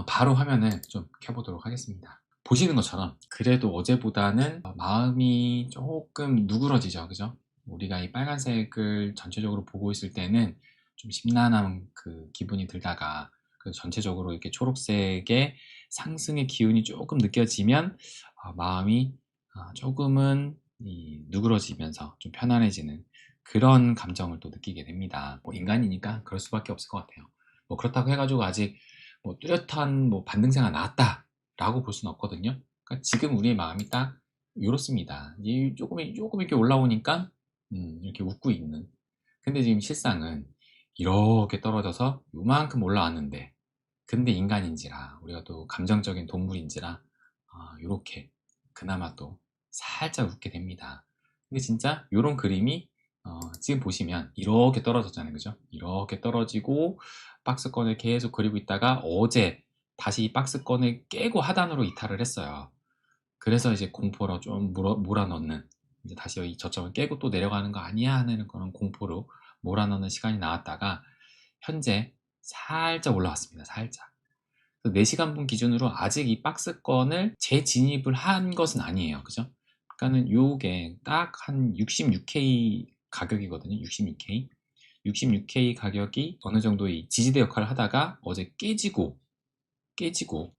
바로 화면을 좀 켜보도록 하겠습니다. 보시는 것처럼 그래도 어제보다는 마음이 조금 누그러지죠, 그죠? 우리가 이 빨간색을 전체적으로 보고 있을 때는 좀 심란한 그 기분이 들다가 전체적으로 이렇게 초록색의 상승의 기운이 조금 느껴지면 마음이 조금은 누그러지면서 좀 편안해지는 그런 감정을 또 느끼게 됩니다. 인간이니까 그럴 수밖에 없을 것 같아요. 그렇다고 해가지고 아직 뚜렷한 반등세가 나왔다 라고 볼 수는 없거든요. 그러니까 지금 우리의 마음이 딱 이렇습니다. 조금 이렇게 올라오니까 이렇게 웃고 있는. 근데 지금 실상은 이렇게 떨어져서 요만큼 올라왔는데, 근데 인간인지라, 우리가 또 감정적인 동물인지라 이렇게 그나마 또 살짝 웃게 됩니다. 근데 진짜 이런 그림이 지금 보시면 이렇게 떨어졌잖아요, 그죠? 이렇게 떨어지고 박스권을 계속 그리고 있다가 어제 다시 이 박스권을 깨고 하단으로 이탈을 했어요. 그래서 이제 공포로 좀 몰아넣는, 이제 다시 이 저점을 깨고 또 내려가는 거 아니야 하는 그런 공포로 몰아넣는 시간이 나왔다가 현재 살짝 올라왔습니다. 살짝. 4시간 분 기준으로 아직 이 박스권을 재진입을 한 것은 아니에요. 그죠? 그러니까는 요게 딱 한 66K 가격이거든요. 66K. 66K 가격이 어느 정도 이 지지대 역할을 하다가 어제 깨지고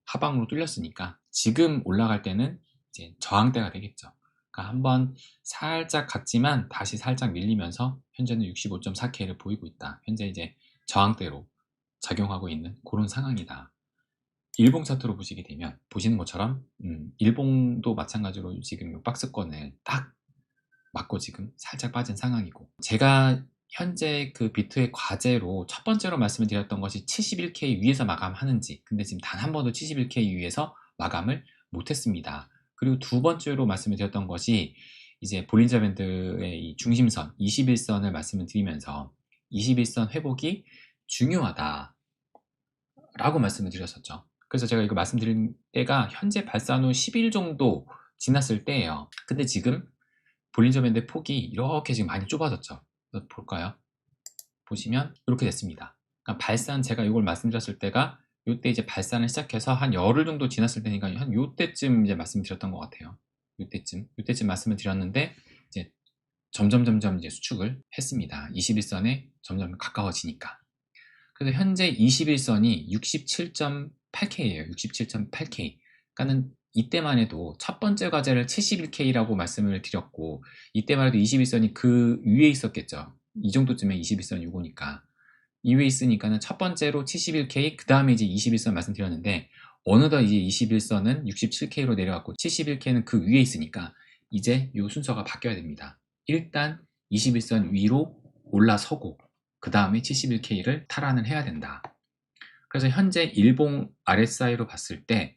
하방으로 뚫렸으니까 지금 올라갈 때는 이제 저항대가 되겠죠. 그러니까 한번 살짝 갔지만 다시 살짝 밀리면서 현재는 65.4K를 보이고 있다. 현재 이제 저항대로 작용하고 있는 그런 상황이다. 일봉 차트로 보시게 되면 보시는 것처럼 일봉도 마찬가지로 지금 이 박스권을 딱 맞고 지금 살짝 빠진 상황이고, 제가 현재 그 비트의 과제로 첫 번째로 말씀을 드렸던 것이 71K 위에서 마감하는지, 근데 지금 단 한 번도 71K 위에서 마감을 못했습니다. 그리고 두 번째로 말씀을 드렸던 것이 이제 볼린저 밴드의 이 중심선 21선을 말씀을 드리면서 21선 회복이 중요하다 라고 말씀을 드렸었죠. 그래서 제가 이거 말씀드린 때가 현재 발산 후 10일 정도 지났을 때예요. 근데 지금 볼린저 밴드의 폭이 이렇게 지금 많이 좁아졌죠. 볼까요? 보시면 이렇게 됐습니다. 그러니까 발산, 제가 이걸 말씀드렸을 때가 이때 이제 발산을 시작해서 한 열흘 정도 지났을 때니까 한 요때쯤 이제 말씀드렸던 것 같아요. 요때쯤 말씀을 드렸는데 이제 점점 이제 수축을 했습니다. 21선에 점점 가까워지니까. 그래서 현재 21선이 67.8K예요. 67.8K. 그러니까는 이때만 해도 첫 번째 과제를 71K라고 말씀을 드렸고, 이때만 해도 21선이 그 위에 있었겠죠. 이 정도쯤에 21선 요거니까. 이 위에 있으니까는 첫 번째로 71K, 그 다음에 이제 21선 말씀드렸는데, 어느덧 이제 21선은 67K로 내려갔고, 71K는 그 위에 있으니까, 이제 요 순서가 바뀌어야 됩니다. 일단 21선 위로 올라서고, 그 다음에 71K를 탈환을 해야 된다. 그래서 현재 일봉 RSI로 봤을 때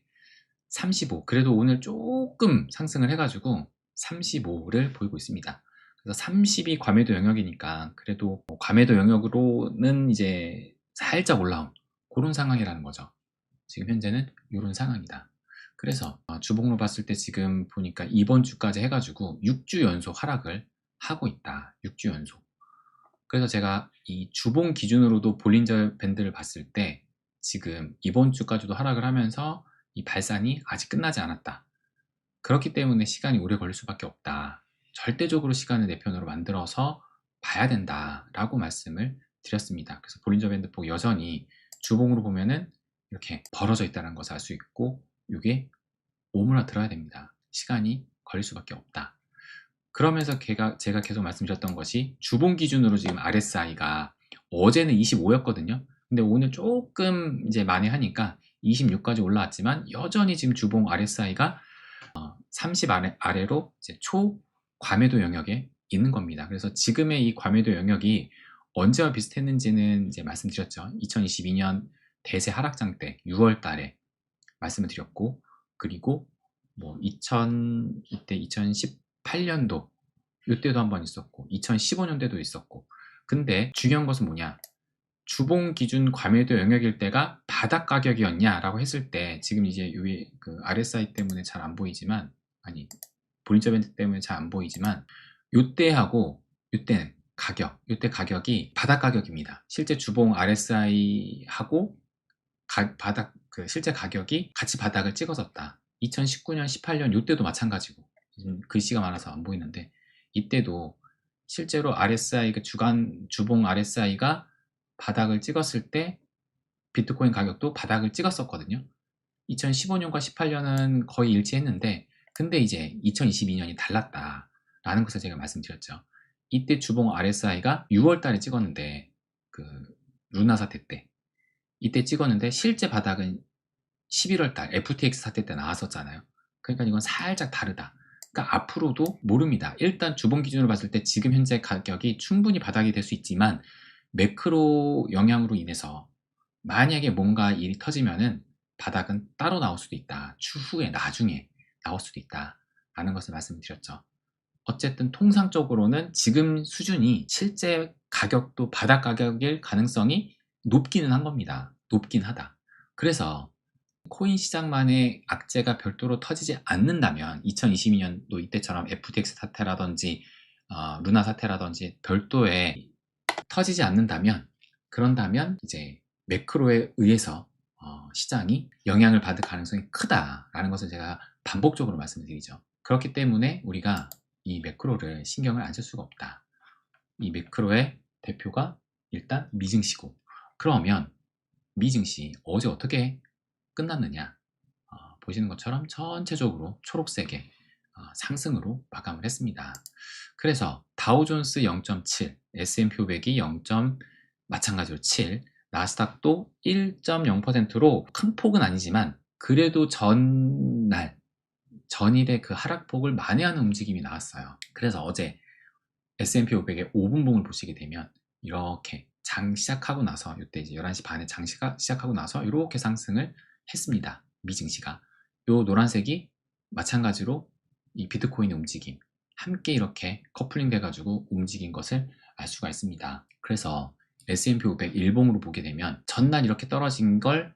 35, 그래도 오늘 조금 상승을 해가지고 35를 보이고 있습니다. 그래서 30이 과매도 영역이니까 그래도 과매도 영역으로는 이제 살짝 올라온 그런 상황이라는 거죠. 지금 현재는 이런 상황이다. 그래서 주봉으로 봤을 때 지금 보니까 이번 주까지 해가지고 6주 연속 하락을 하고 있다. 6주 연속. 그래서 제가 이 주봉 기준으로도 볼린저 밴드를 봤을 때 지금 이번 주까지도 하락을 하면서 이 발산이 아직 끝나지 않았다. 그렇기 때문에 시간이 오래 걸릴 수밖에 없다. 절대적으로 시간을 내 편으로 만들어서 봐야 된다 라고 말씀을 드렸습니다. 그래서 볼린저 밴드 폭 여전히 주봉으로 보면은 이렇게 벌어져 있다는 것을 알 수 있고, 이게 오므라들어야 됩니다. 시간이 걸릴 수밖에 없다. 그러면서 제가 계속 말씀드렸던 것이 주봉 기준으로 지금 RSI가 어제는 25였거든요. 근데 오늘 조금 이제 만회하니까 26까지 올라왔지만 여전히 지금 주봉 RSI가 30 아래로 이제 초과매도 영역에 있는 겁니다. 그래서 지금의 이 과매도 영역이 언제와 비슷했는지는 이제 말씀드렸죠. 2022년 대세 하락장 때 6월 달에 말씀을 드렸고, 그리고 이때 2018년도 이때도 한번 있었고 2015년대도 있었고, 근데 중요한 것은 뭐냐, 주봉 기준 과매도 영역일 때가 바닥 가격이었냐라고 했을 때 지금 이제 여기 그 RSI 때문에 잘 안 보이지만, 아니 볼린저 밴드 때문에 잘 안 보이지만, 요때하고 요때 가격이 바닥 가격입니다. 실제 주봉 RSI하고 실제 가격이 같이 바닥을 찍었었다. 2019년, 18년 이때도 마찬가지고, 글씨가 많아서 안 보이는데 이때도 실제로 RSI, 주봉 RSI가 바닥을 찍었을 때 비트코인 가격도 바닥을 찍었었거든요. 2015년과 18년은 거의 일치했는데, 근데 이제 2022년이 달랐다라는 것을 제가 말씀드렸죠. 이때 주봉 RSI가 6월 달에 찍었는데, 그 루나 사태 때 이때 찍었는데 실제 바닥은 11월 달 FTX 사태 때 나왔었잖아요. 그러니까 이건 살짝 다르다. 그러니까 앞으로도 모릅니다. 일단 주봉 기준으로 봤을 때 지금 현재 가격이 충분히 바닥이 될 수 있지만, 매크로 영향으로 인해서 만약에 뭔가 일이 터지면은 바닥은 따로 나올 수도 있다. 추후에 나중에 나올 수도 있다 라는 것을 말씀드렸죠. 어쨌든 통상적으로는 지금 수준이 실제 가격도 바닥 가격일 가능성이 높기는 한 겁니다. 높긴 하다. 그래서 코인 시장만의 악재가 별도로 터지지 않는다면, 2022년도 이때처럼 FTX 사태라든지 루나 사태라든지 별도의 터지지 않는다면, 그런다면 이제 매크로에 의해서 시장이 영향을 받을 가능성이 크다라는 것을 제가 반복적으로 말씀드리죠. 그렇기 때문에 우리가 이 매크로를 신경을 안 쓸 수가 없다. 이 매크로의 대표가 일단 미증시고, 그러면 미증시 어제 어떻게 끝났느냐, 보시는 것처럼 전체적으로 초록색의 상승으로 마감을 했습니다. 그래서 다우존스 0.7, S&P 500이 0. 마찬가지로 7, 나스닥도 1.0%로 큰 폭은 아니지만 그래도 전일의 그 하락폭을 만회하는 움직임이 나왔어요. 그래서 어제 S&P 500의 5분봉을 보시게 되면 이렇게 장 시작하고 나서, 이때 이제 11시 반에 장 시작하고 나서 이렇게 상승을 했습니다. 미증시가. 요 노란색이 마찬가지로 이 비트코인의 움직임, 함께 이렇게 커플링 돼가지고 움직인 것을 알 수가 있습니다. 그래서 S&P 500 일봉으로 보게 되면 전날 이렇게 떨어진 걸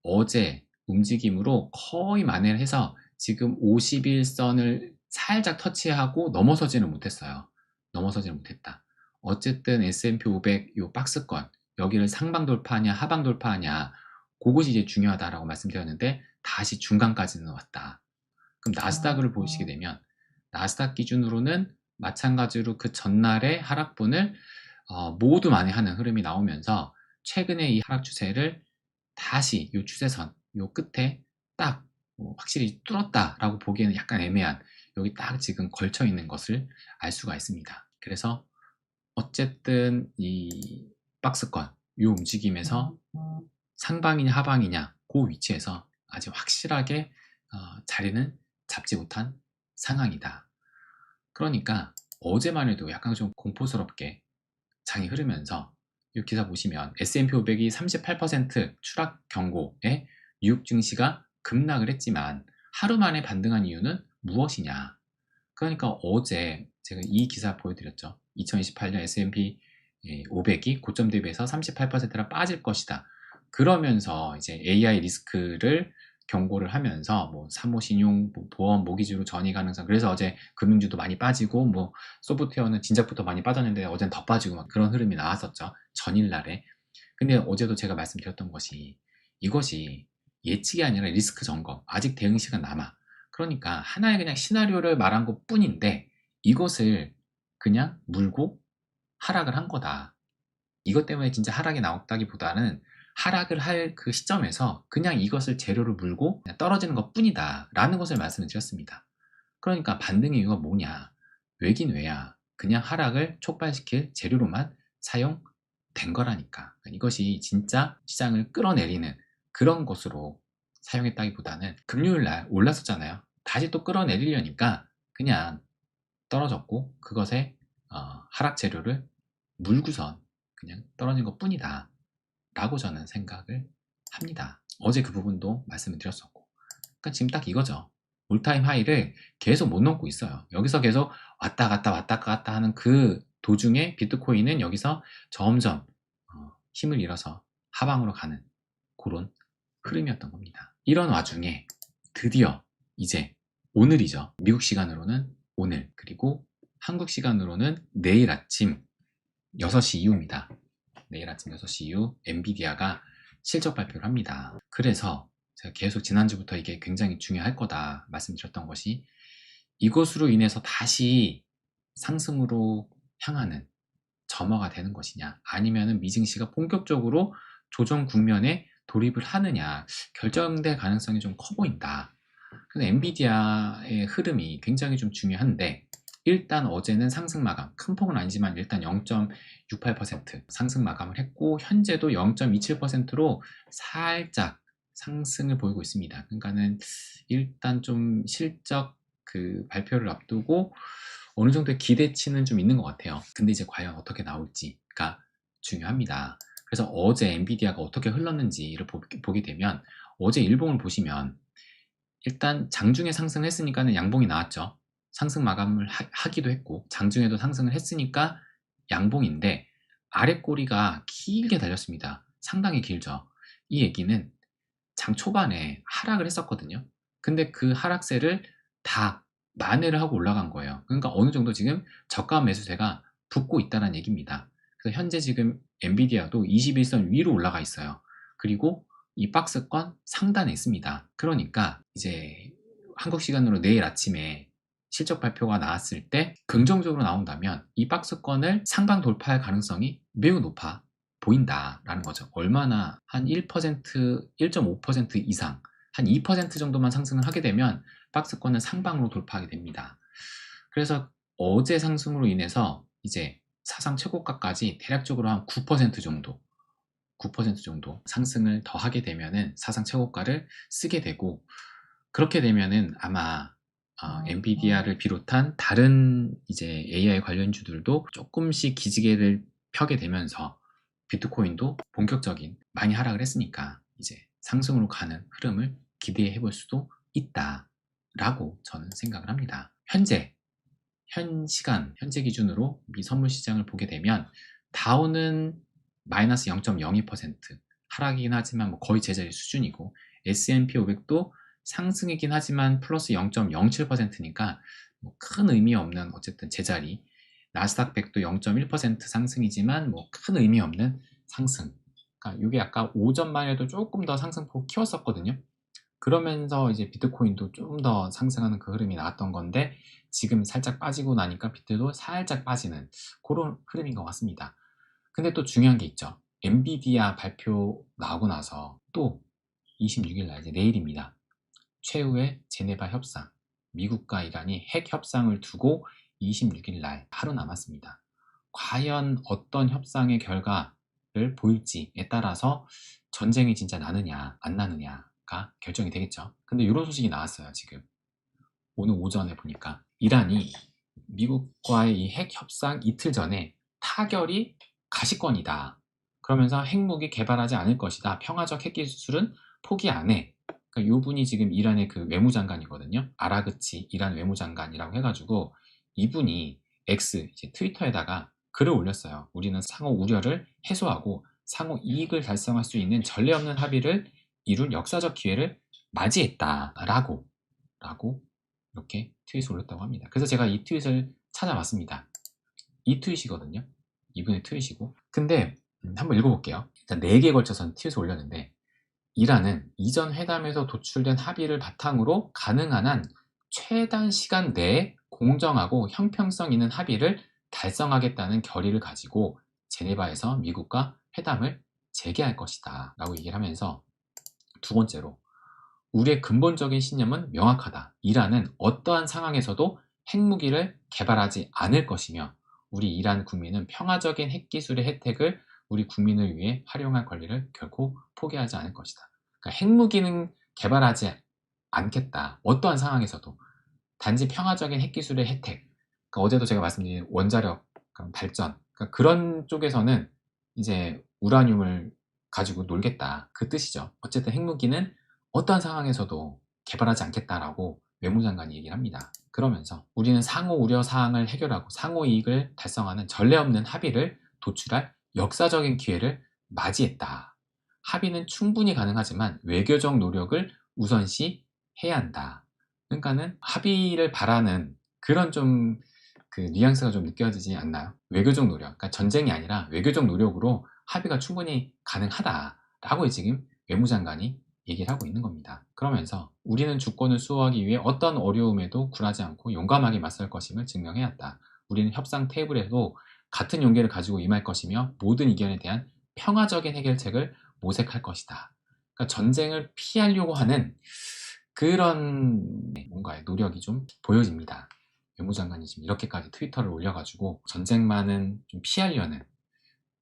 어제 움직임으로 거의 만회를 해서 지금 51선을 살짝 터치하고 넘어서지는 못했어요. 넘어서지는 못했다. 어쨌든 S&P 500 요 박스권, 여기를 상방 돌파하냐 하방 돌파하냐, 그것이 이제 중요하다라고 말씀드렸는데 다시 중간까지는 왔다. 그럼 나스닥을 보시게 되면 나스닥 기준으로는 마찬가지로 그 전날의 하락분을 모두 만회하는 흐름이 나오면서 최근에 이 하락 추세를 다시 이 추세선 요 끝에 딱 확실히 뚫었다라고 보기에는 약간 애매한, 여기 딱 지금 걸쳐 있는 것을 알 수가 있습니다. 그래서 어쨌든 이 박스권 요 움직임에서 상방이냐 하방이냐 그 위치에서 아직 확실하게 자리는 잡지 못한 상황이다. 그러니까 어제만 해도 약간 좀 공포스럽게 장이 흐르면서 이 기사 보시면 S&P 500이 38% 추락 경고에 뉴욕 증시가 급락을 했지만 하루 만에 반등한 이유는 무엇이냐? 그러니까 어제 제가 이 기사 보여드렸죠. 2028년 S&P 500이 고점 대비해서 38%나 빠질 것이다. 그러면서 이제 AI 리스크를 경고를 하면서 뭐 사모신용, 보험, 모기지로 전이 가능성, 그래서 어제 금융주도 많이 빠지고 뭐 소프트웨어는 진작부터 많이 빠졌는데 어제는 더 빠지고 막 그런 흐름이 나왔었죠. 전일날에. 근데 어제도 제가 말씀드렸던 것이, 이것이 예측이 아니라 리스크 점검, 아직 대응 시간 남아. 그러니까 하나의 그냥 시나리오를 말한 것 뿐인데 이것을 그냥 물고 하락을 한 거다. 이것 때문에 진짜 하락이 나왔다기보다는 하락을 할 그 시점에서 그냥 이것을 재료로 물고 그냥 떨어지는 것 뿐이다 라는 것을 말씀을 드렸습니다. 그러니까 반등의 이유가 뭐냐, 왜긴 왜야, 그냥 하락을 촉발시킬 재료로만 사용된 거라니까. 이것이 진짜 시장을 끌어내리는 그런 것으로 사용했다기보다는 금요일날 올랐었잖아요. 다시 또 끌어내리려니까 그냥 떨어졌고 그것에 하락 재료를 물고선 그냥 떨어진 것 뿐이다 라고 저는 생각을 합니다. 어제 그 부분도 말씀을 드렸었고, 그러니까 지금 딱 이거죠. 올타임 하이를 계속 못 넘고 있어요. 여기서 계속 왔다 갔다 하는 그 도중에 비트코인은 여기서 점점 힘을 잃어서 하방으로 가는 그런 흐름이었던 겁니다. 이런 와중에 드디어 이제 오늘이죠. 미국 시간으로는 오늘, 그리고 한국 시간으로는 내일 아침 6시 이후입니다. 내일 아침 6시 이후 엔비디아가 실적 발표를 합니다. 그래서 제가 계속 지난주부터 이게 굉장히 중요할 거다 말씀드렸던 것이, 이것으로 인해서 다시 상승으로 향하는 점화가 되는 것이냐, 아니면은 미증시가 본격적으로 조정 국면에 돌입을 하느냐, 결정될 가능성이 좀 커 보인다. 그래서 엔비디아의 흐름이 굉장히 좀 중요한데, 일단 어제는 상승 마감, 큰 폭은 아니지만 일단 0.68% 상승 마감을 했고, 현재도 0.27%로 살짝 상승을 보이고 있습니다. 그러니까는 일단 좀 실적 그 발표를 앞두고 어느 정도의 기대치는 좀 있는 것 같아요. 근데 이제 과연 어떻게 나올지가 중요합니다. 그래서 어제 엔비디아가 어떻게 흘렀는지를 보게 되면, 어제 일봉을 보시면 일단 장중에 상승했으니까는 양봉이 나왔죠. 상승 마감을 하기도 했고, 장중에도 상승을 했으니까 양봉인데, 아래 꼬리가 길게 달렸습니다. 상당히 길죠. 이 얘기는 장 초반에 하락을 했었거든요. 근데 그 하락세를 다 만회를 하고 올라간 거예요. 그러니까 어느 정도 지금 저가 매수세가 붙고 있다는 얘기입니다. 그래서 현재 지금 엔비디아도 21선 위로 올라가 있어요. 그리고 이 박스권 상단에 있습니다. 그러니까 이제 한국 시간으로 내일 아침에 실적 발표가 나왔을 때 긍정적으로 나온다면 이 박스권을 상방 돌파할 가능성이 매우 높아 보인다라는 거죠. 얼마나 한 1%, 1.5% 이상, 한 2% 정도만 상승을 하게 되면 박스권은 상방으로 돌파하게 됩니다. 그래서 어제 상승으로 인해서 이제 사상 최고가까지 대략적으로 한 9% 정도, 9% 정도 상승을 더 하게 되면은 사상 최고가를 쓰게 되고, 그렇게 되면은 아마 엔비디아를 비롯한 다른 이제 AI 관련주들도 조금씩 기지개를 펴게 되면서, 비트코인도 본격적인 많이 하락을 했으니까 이제 상승으로 가는 흐름을 기대해 볼 수도 있다라고 저는 생각을 합니다. 현 시간, 현재 기준으로 미 선물 시장을 보게 되면 다우는 마이너스 0.02% 하락이긴 하지만 뭐 거의 제자리 수준이고, S&P 500도 상승이긴 하지만 플러스 0.07%니까 뭐 큰 의미 없는 어쨌든 제자리, 나스닥 100도 0.1% 상승이지만 뭐 큰 의미 없는 상승. 그러니까 이게 아까 오전만 해도 조금 더 상승폭 키웠었거든요. 그러면서 이제 비트코인도 좀 더 상승하는 그 흐름이 나왔던 건데, 지금 살짝 빠지고 나니까 비트도 살짝 빠지는 그런 흐름인 것 같습니다. 근데 또 중요한 게 있죠. 엔비디아 발표 나오고 나서 또 26일 날, 이제 내일입니다. 최후의 제네바 협상, 미국과 이란이 핵 협상을 두고 26일 날 하루 남았습니다. 과연 어떤 협상의 결과를 보일지에 따라서 전쟁이 진짜 나느냐 안 나느냐가 결정이 되겠죠. 근데 이런 소식이 나왔어요. 지금 오늘 오전에 보니까 이란이 미국과의 이 핵 협상 이틀 전에 타결이 가시권이다, 그러면서 핵무기 개발하지 않을 것이다, 평화적 핵기술은 포기 안 해. 그러니까 이 분이 지금 이란의 그 외무장관이거든요. 아라그치 이란 외무장관이라고 해가지고, 이분이 X 이제 트위터에다가 글을 올렸어요. 우리는 상호 우려를 해소하고 상호 이익을 달성할 수 있는 전례 없는 합의를 이룬 역사적 기회를 맞이했다라고 이렇게 트윗을 올렸다고 합니다. 그래서 제가 이 트윗을 찾아봤습니다. 이 트윗이거든요. 이분의 트윗이고. 근데 한번 읽어볼게요. 일단 4개에 걸쳐서 트윗을 올렸는데, 이란은 이전 회담에서 도출된 합의를 바탕으로 가능한 한 최단 시간 내에 공정하고 형평성 있는 합의를 달성하겠다는 결의를 가지고 제네바에서 미국과 회담을 재개할 것이다 라고 얘기를 하면서, 두 번째로 우리의 근본적인 신념은 명확하다. 이란은 어떠한 상황에서도 핵무기를 개발하지 않을 것이며, 우리 이란 국민은 평화적인 핵기술의 혜택을 우리 국민을 위해 활용할 권리를 결코 포기하지 않을 것이다. 그러니까 핵무기는 개발하지 않겠다. 어떠한 상황에서도. 단지 평화적인 핵기술의 혜택. 그러니까 어제도 제가 말씀드린 원자력 발전. 그러니까 그런 쪽에서는 이제 우라늄을 가지고 놀겠다. 그 뜻이죠. 어쨌든 핵무기는 어떠한 상황에서도 개발하지 않겠다라고 외무장관이 얘기를 합니다. 그러면서 우리는 상호 우려 사항을 해결하고 상호 이익을 달성하는 전례 없는 합의를 도출할 역사적인 기회를 맞이했다. 합의는 충분히 가능하지만 외교적 노력을 우선시 해야 한다. 그러니까는 합의를 바라는 그런 좀 그 뉘앙스가 좀 느껴지지 않나요? 외교적 노력, 그러니까 전쟁이 아니라 외교적 노력으로 합의가 충분히 가능하다. 라고 지금 외무장관이 얘기를 하고 있는 겁니다. 그러면서 우리는 주권을 수호하기 위해 어떤 어려움에도 굴하지 않고 용감하게 맞설 것임을 증명해야 한다. 우리는 협상 테이블에도 같은 용기를 가지고 임할 것이며 모든 이견에 대한 평화적인 해결책을 모색할 것이다. 그러니까 전쟁을 피하려고 하는 그런 뭔가의 노력이 좀 보여집니다. 외무장관이 지금 이렇게까지 트위터를 올려가지고 전쟁만은 좀 피하려는,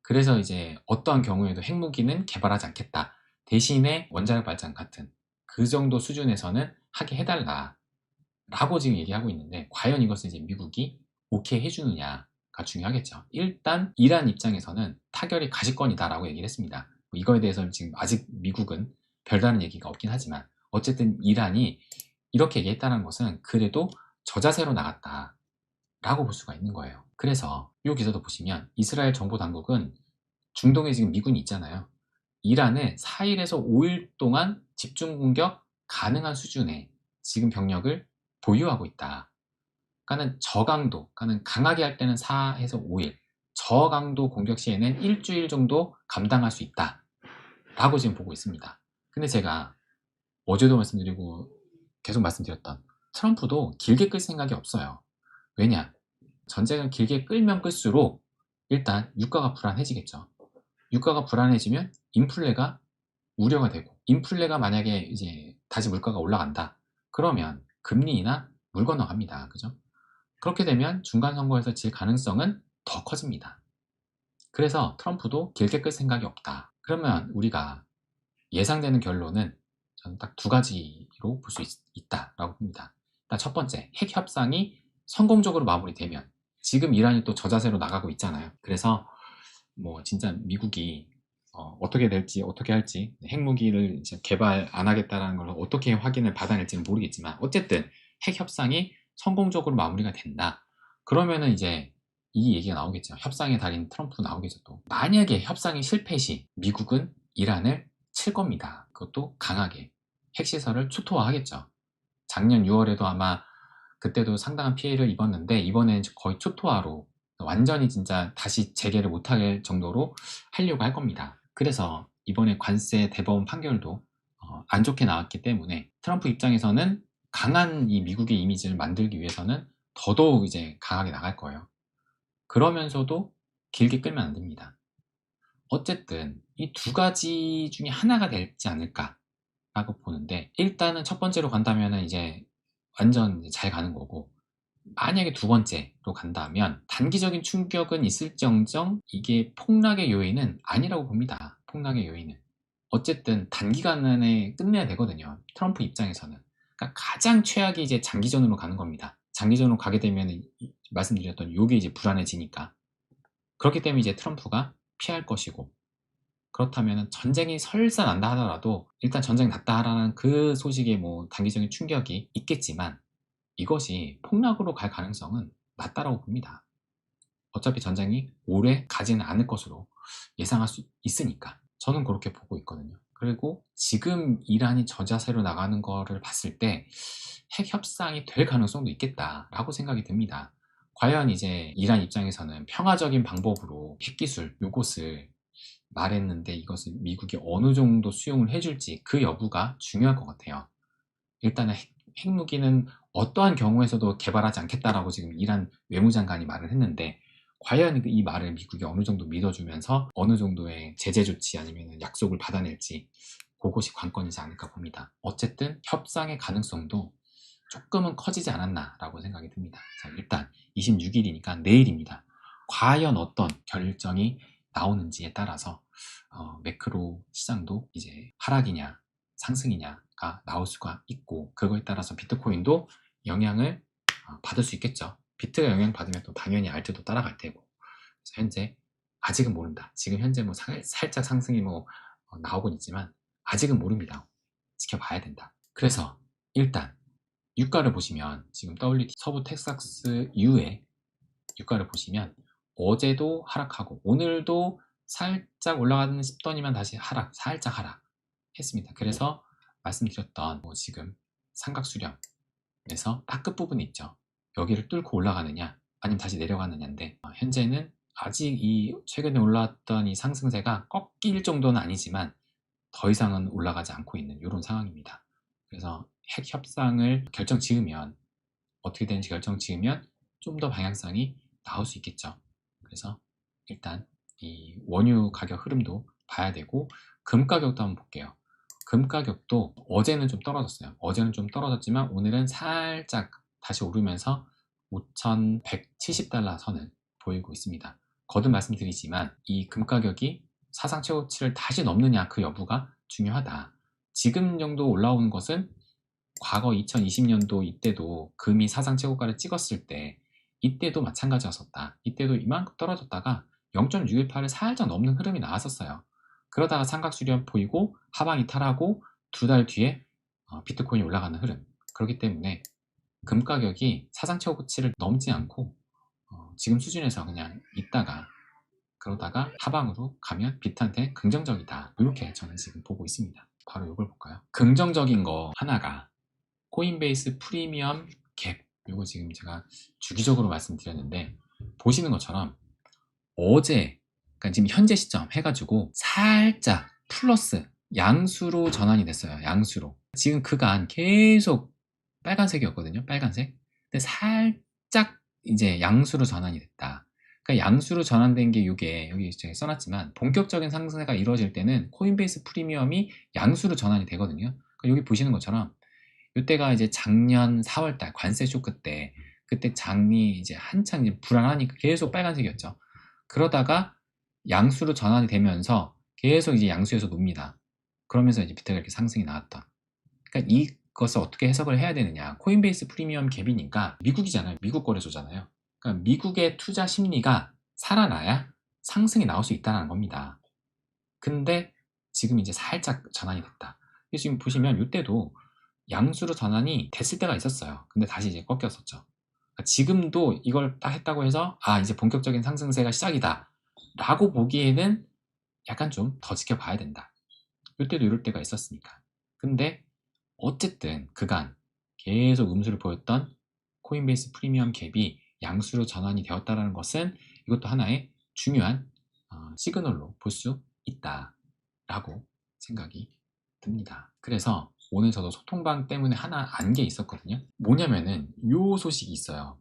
그래서 이제 어떠한 경우에도 핵무기는 개발하지 않겠다. 대신에 원자력 발전 같은 그 정도 수준에서는 하게 해달라. 라고 지금 얘기하고 있는데, 과연 이것을 이제 미국이 오케이 해주느냐가 중요하겠죠. 일단 이란 입장에서는 타결이 가시권이다라고 얘기를 했습니다. 이거에 대해서는 지금 아직 미국은 별다른 얘기가 없긴 하지만, 어쨌든 이란이 이렇게 얘기했다는 것은 그래도 저자세로 나갔다 라고 볼 수가 있는 거예요. 그래서 이 기사도 보시면 이스라엘 정보 당국은 중동에 지금 미군이 있잖아요. 이란에 4일에서 5일 동안 집중 공격 가능한 수준의 지금 병력을 보유하고 있다. 그러니까는 저강도, 그러니까는 강하게 할 때는 4에서 5일, 저강도 공격 시에는 일주일 정도 감당할 수 있다 라고 지금 보고 있습니다. 근데 제가 어제도 말씀드리고 계속 말씀드렸던, 트럼프도 길게 끌 생각이 없어요. 왜냐? 전쟁을 길게 끌면 끌수록 일단 유가가 불안해지겠죠. 유가가 불안해지면 인플레가 우려가 되고, 인플레가 만약에 이제 다시 물가가 올라간다. 그러면 금리나 물 건너갑니다. 그죠? 그렇게 되면 중간 선거에서 질 가능성은 더 커집니다. 그래서 트럼프도 길게 끌 생각이 없다. 그러면 우리가 예상되는 결론은 저는 딱 두 가지로 볼 수 있다라고 봅니다. 일단 첫 번째, 핵 협상이 성공적으로 마무리되면, 지금 이란이 또 저자세로 나가고 있잖아요. 그래서 뭐 진짜 미국이 어떻게 될지, 어떻게 할지, 핵무기를 이제 개발 안 하겠다라는 걸 어떻게 확인을 받아낼지는 모르겠지만, 어쨌든 핵 협상이 성공적으로 마무리가 된다. 그러면은 이제 이 얘기가 나오겠죠. 협상의 달인 트럼프 나오겠죠. 또 만약에 협상이 실패 시 미국은 이란을 칠 겁니다. 그것도 강하게 핵시설을 초토화하겠죠. 작년 6월에도 아마 그때도 상당한 피해를 입었는데, 이번엔 거의 초토화로 완전히 진짜 다시 재개를 못할 정도로 하려고 할 겁니다. 그래서 이번에 관세 대법원 판결도 안 좋게 나왔기 때문에 트럼프 입장에서는 강한 이 미국의 이미지를 만들기 위해서는 더더욱 이제 강하게 나갈 거예요. 그러면서도 길게 끌면 안 됩니다. 어쨌든 이 두 가지 중에 하나가 될지 않을까라고 보는데, 일단은 첫 번째로 간다면 이제 완전 잘 가는 거고, 만약에 두 번째로 간다면 단기적인 충격은 있을정정 이게 폭락의 요인은 아니라고 봅니다. 폭락의 요인은 어쨌든 단기간에 끝내야 되거든요. 트럼프 입장에서는. 그러니까 가장 최악이 이제 장기전으로 가는 겁니다. 장기전으로 가게 되면 말씀드렸던 요게 이제 불안해지니까. 그렇기 때문에 이제 트럼프가 피할 것이고, 그렇다면 전쟁이 설사 난다 하더라도 일단 전쟁 났다라는 그 소식에 뭐 단기적인 충격이 있겠지만, 이것이 폭락으로 갈 가능성은 낮다라고 봅니다. 어차피 전쟁이 오래 가지는 않을 것으로 예상할 수 있으니까 저는 그렇게 보고 있거든요. 그리고 지금 이란이 저자세로 나가는 거를 봤을 때 핵 협상이 될 가능성도 있겠다라고 생각이 듭니다. 과연 이제 이란 입장에서는 평화적인 방법으로 핵기술 요것을 말했는데, 이것을 미국이 어느 정도 수용을 해줄지 그 여부가 중요할 것 같아요. 일단은 핵무기는 어떠한 경우에서도 개발하지 않겠다라고 지금 이란 외무장관이 말을 했는데, 과연 이 말을 미국이 어느 정도 믿어주면서 어느 정도의 제재 조치 아니면 약속을 받아낼지, 그것이 관건이지 않을까 봅니다. 어쨌든 협상의 가능성도 조금은 커지지 않았나라고 생각이 듭니다. 자, 일단 26일이니까 내일입니다. 과연 어떤 결정이 나오는지에 따라서 매크로 시장도 이제 하락이냐 상승이냐가 나올 수가 있고, 그거에 따라서 비트코인도 영향을 받을 수 있겠죠. 비트가 영향 받으면 또 당연히 알트도 따라갈 테고. 그래서 현재 아직은 모른다. 지금 현재 뭐 살짝 상승이 뭐 나오곤 있지만 아직은 모릅니다. 지켜봐야 된다. 그래서 일단 유가를 보시면 지금 WT 서부 텍사스 유의 유가를 보시면 어제도 하락하고 오늘도 살짝 올라가는 싶더니만 다시 하락, 살짝 하락했습니다. 그래서 말씀드렸던 뭐 지금 삼각수렴에서 딱 끝부분이 있죠. 여기를 뚫고 올라가느냐 아니면 다시 내려가느냐인데, 현재는 아직 이 최근에 올라왔던 이 상승세가 꺾일 정도는 아니지만 더 이상은 올라가지 않고 있는 이런 상황입니다. 그래서 핵 협상을 결정 지으면 어떻게 되는지 결정 지으면 좀 더 방향성이 나올 수 있겠죠. 그래서 일단 이 원유 가격 흐름도 봐야 되고 금 가격도 한번 볼게요. 금 가격도 어제는 좀 떨어졌어요. 어제는 좀 떨어졌지만 오늘은 살짝 다시 오르면서 5,170달러 선을 보이고 있습니다. 거듭 말씀드리지만 이 금 가격이 사상 최고치를 다시 넘느냐 그 여부가 중요하다. 지금 정도 올라오는 것은 과거 2020년도 이때도 금이 사상 최고가를 찍었을 때 이때도 마찬가지였었다. 이때도 이만큼 떨어졌다가 0.618을 살짝 넘는 흐름이 나왔었어요. 그러다가 삼각수렴 보이고 하방 이탈하고 2달 뒤에 비트코인이 올라가는 흐름. 그렇기 때문에 금 가격이 사상 최고치를 넘지 않고 지금 수준에서 그냥 있다가 그러다가 하방으로 가면 비트한테 긍정적이다. 이렇게 저는 지금 보고 있습니다. 바로 이걸 볼까요? 긍정적인 거 하나가 코인베이스 프리미엄 갭. 이거 지금 제가 주기적으로 말씀드렸는데 보시는 것처럼 어제 그러니까 지금 현재 시점 해가지고 살짝 플러스 양수로 전환이 됐어요. 양수로 지금 그간 계속 빨간색이었거든요. 빨간색. 근데 살짝 이제 양수로 전환이 됐다. 그러니까 양수로 전환된 게 이게 여기 제가 써놨지만 본격적인 상승세가 이루어질 때는 코인베이스 프리미엄이 양수로 전환이 되거든요. 그러니까 여기 보시는 것처럼 이때가 이제 작년 4월달 관세 쇼크 때 그때 장이 이제 한창 이제 불안하니까 계속 빨간색이었죠. 그러다가 양수로 전환이 되면서 계속 이제 양수에서 놉니다. 그러면서 이제 비트가 이렇게 상승이 나왔다. 그러니까 이것을 어떻게 해석을 해야 되느냐. 코인베이스 프리미엄 갭이니까 미국이잖아요. 미국 거래소잖아요. 그러니까 미국의 투자 심리가 살아나야 상승이 나올 수 있다는 겁니다. 근데 지금 이제 살짝 전환이 됐다. 그래서 지금 보시면 이때도 양수로 전환이 됐을 때가 있었어요. 근데 다시 이제 꺾였었죠. 그러니까 지금도 이걸 딱 했다고 해서 이제 본격적인 상승세가 시작이다 라고 보기에는 약간 좀 더 지켜봐야 된다. 이때도 이럴 때가 있었으니까. 근데 어쨌든 그간 계속 음수를 보였던 코인베이스 프리미엄 갭이 양수로 전환이 되었다는 것은 이것도 하나의 중요한 시그널로 볼 수 있다라고 생각이 듭니다. 그래서 오늘 저도 소통방 때문에 하나 안 게 있었거든요. 뭐냐면은 요 소식이 있어요.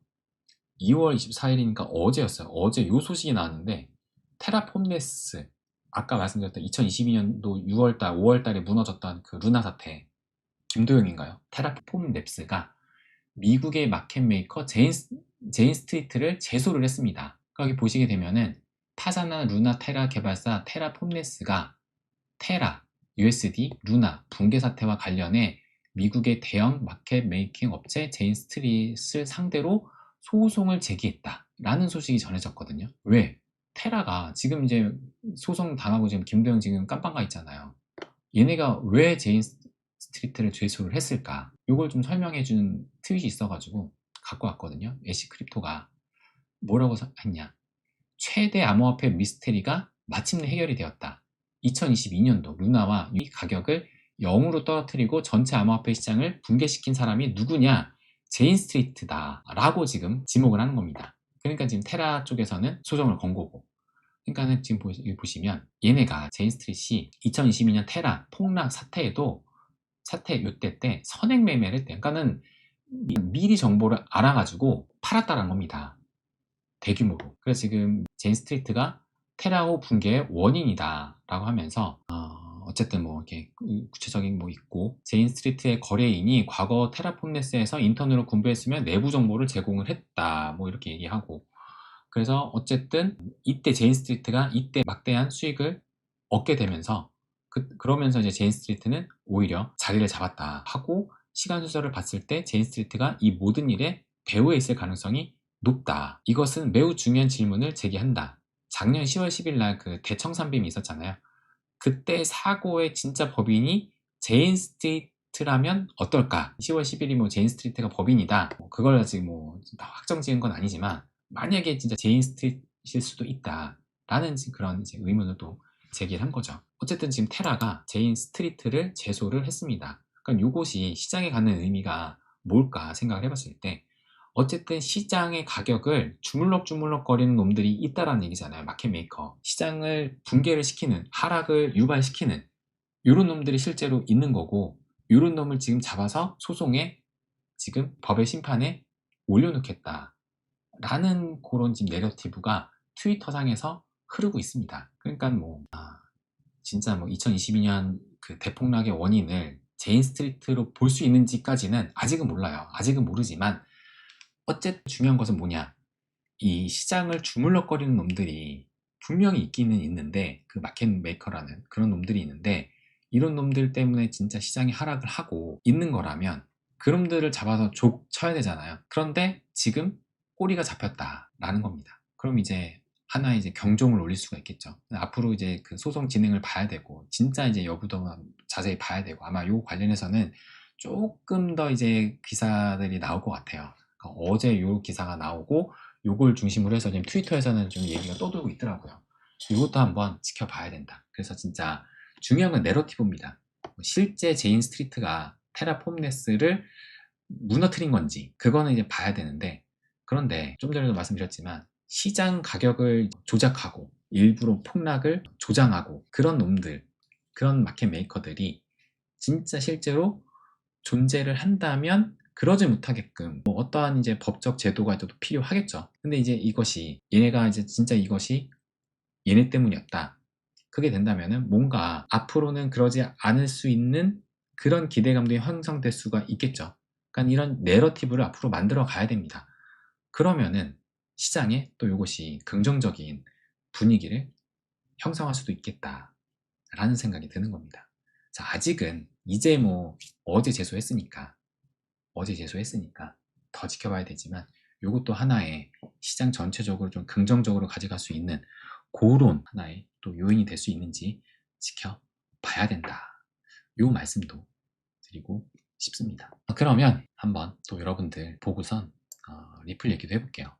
2월 24일이니까 어제였어요. 어제 요 소식이 나왔는데 테라폼네스 아까 말씀드렸던 2022년도 6월달, 5월달에 무너졌던 그 루나 사태 김도영인가요? 테라폼랩스가 미국의 마켓메이커 제인 스트리트를 제소를 했습니다. 여기 보시게 되면은 파사나 루나 테라 개발사 테라폼네스가 테라, USD, 루나 붕괴 사태와 관련해 미국의 대형 마켓 메이킹 업체 제인 스트릿을 상대로 소송을 제기했다라는 소식이 전해졌거든요. 왜? 테라가 지금 이제 소송 당하고 지금 김도영 지금 깜빵 가 있잖아요. 얘네가 왜 제인 스트리트를 제소를 했을까? 이걸 좀 설명해 준 트윗이 있어가지고 갖고 왔거든요. 애쉬 크립토가 뭐라고 했냐? 최대 암호화폐 미스테리가 마침내 해결이 되었다. 2022년도 루나와 이 가격을 0으로 떨어뜨리고 전체 암호화폐 시장을 붕괴시킨 사람이 누구냐? 제인 스트리트다 라고 지금 지목을 하는 겁니다. 그러니까 지금 테라 쪽에서는 소송을 건 거고, 그러니까는 지금 보시면 얘네가 제인 스트리트이 2022년 테라 폭락 사태에도 사태 요때 때 선행 매매를 했대. 그러니까는 미리 정보를 알아가지고 팔았다는 겁니다. 대규모로. 그래서 지금 제인 스트리트가 테라호 붕괴의 원인이다 라고 하면서 어쨌든 뭐 이렇게 구체적인 뭐 있고, 제인 스트리트의 거래인이 과거 테라폼네스에서 인턴으로 근무했으면 내부 정보를 제공을 했다 뭐 이렇게 얘기하고, 그래서 어쨌든 이때 제인 스트리트가 이때 막대한 수익을 얻게 되면서 그러면서 이제 제인 스트리트는 오히려 자리를 잡았다 하고, 시간 순서를 봤을 때 제인 스트리트가 이 모든 일에 배후에 있을 가능성이 높다. 이것은 매우 중요한 질문을 제기한다. 작년 10월 10일 날 그 대청산빔이 있었잖아요. 그때 사고의 진짜 법인이 제인 스트리트라면 어떨까? 10월 10일이 뭐 제인 스트리트가 법인이다. 그걸 아직 뭐 확정 지은 건 아니지만 만약에 진짜 제인 스트리트일 수도 있다. 라는 그런 이제 의문을 또 제기를 한 거죠. 어쨌든 지금 테라가 제인 스트리트를 제소를 했습니다. 그러니까 이것이 시장에 갖는 의미가 뭘까 생각을 해봤을 때, 어쨌든 시장의 가격을 주물럭주물럭 거리는 놈들이 있다라는 얘기잖아요. 마켓메이커. 시장을 붕괴를 시키는, 하락을 유발시키는 요런 놈들이 실제로 있는 거고, 요런 놈을 지금 잡아서 소송에 지금 법의 심판에 올려놓겠다 라는 그런 지금 내러티브가 트위터상에서 흐르고 있습니다. 그러니까 뭐 진짜 뭐 2022년 그 대폭락의 원인을 제인 스트리트로 볼 수 있는지까지는 아직은 몰라요. 아직은 모르지만 어쨌든 중요한 것은 뭐냐, 이 시장을 주물럭거리는 놈들이 분명히 있기는 있는데, 그 마켓 메이커라는 그런 놈들이 있는데, 이런 놈들 때문에 진짜 시장이 하락을 하고 있는 거라면 그놈들을 잡아서 족 쳐야 되잖아요. 그런데 지금 꼬리가 잡혔다라는 겁니다. 그럼 이제 하나의 이제 경종을 울릴 수가 있겠죠. 앞으로 이제 그 소송 진행을 봐야 되고, 진짜 이제 여부도 자세히 봐야 되고, 아마 요 관련해서는 조금 더 이제 기사들이 나올 것 같아요. 그러니까 어제 요 기사가 나오고, 요걸 중심으로 해서 지금 트위터에서는 좀 얘기가 떠돌고 있더라고요. 이것도 한번 지켜봐야 된다. 그래서 진짜 중요한 건 내러티브입니다. 실제 제인 스트리트가 테라폼네스를 무너뜨린 건지 그거는 이제 봐야 되는데, 그런데 좀 전에도 말씀드렸지만 시장 가격을 조작하고 일부러 폭락을 조장하고 그런 놈들, 그런 마켓 메이커들이 진짜 실제로 존재를 한다면 그러지 못하게끔 뭐 어떠한 이제 법적 제도가 또 필요하겠죠. 근데 이제 이것이 얘네가 이제 진짜 이것이 얘네 때문이었다, 그게 된다면은 뭔가 앞으로는 그러지 않을 수 있는 그런 기대감도 형성될 수가 있겠죠. 그러니까 이런 내러티브를 앞으로 만들어 가야 됩니다. 그러면은 시장에 또 이것이 긍정적인 분위기를 형성할 수도 있겠다라는 생각이 드는 겁니다. 자, 아직은 이제 뭐 어제 제소했으니까 더 지켜봐야 되지만, 이것도 하나의 시장 전체적으로 좀 긍정적으로 가져갈 수 있는 그런 하나의 또 요인이 될 수 있는지 지켜봐야 된다, 요 말씀도 드리고 싶습니다. 그러면 한번 또 여러분들 보고선 리플 얘기도 해볼게요.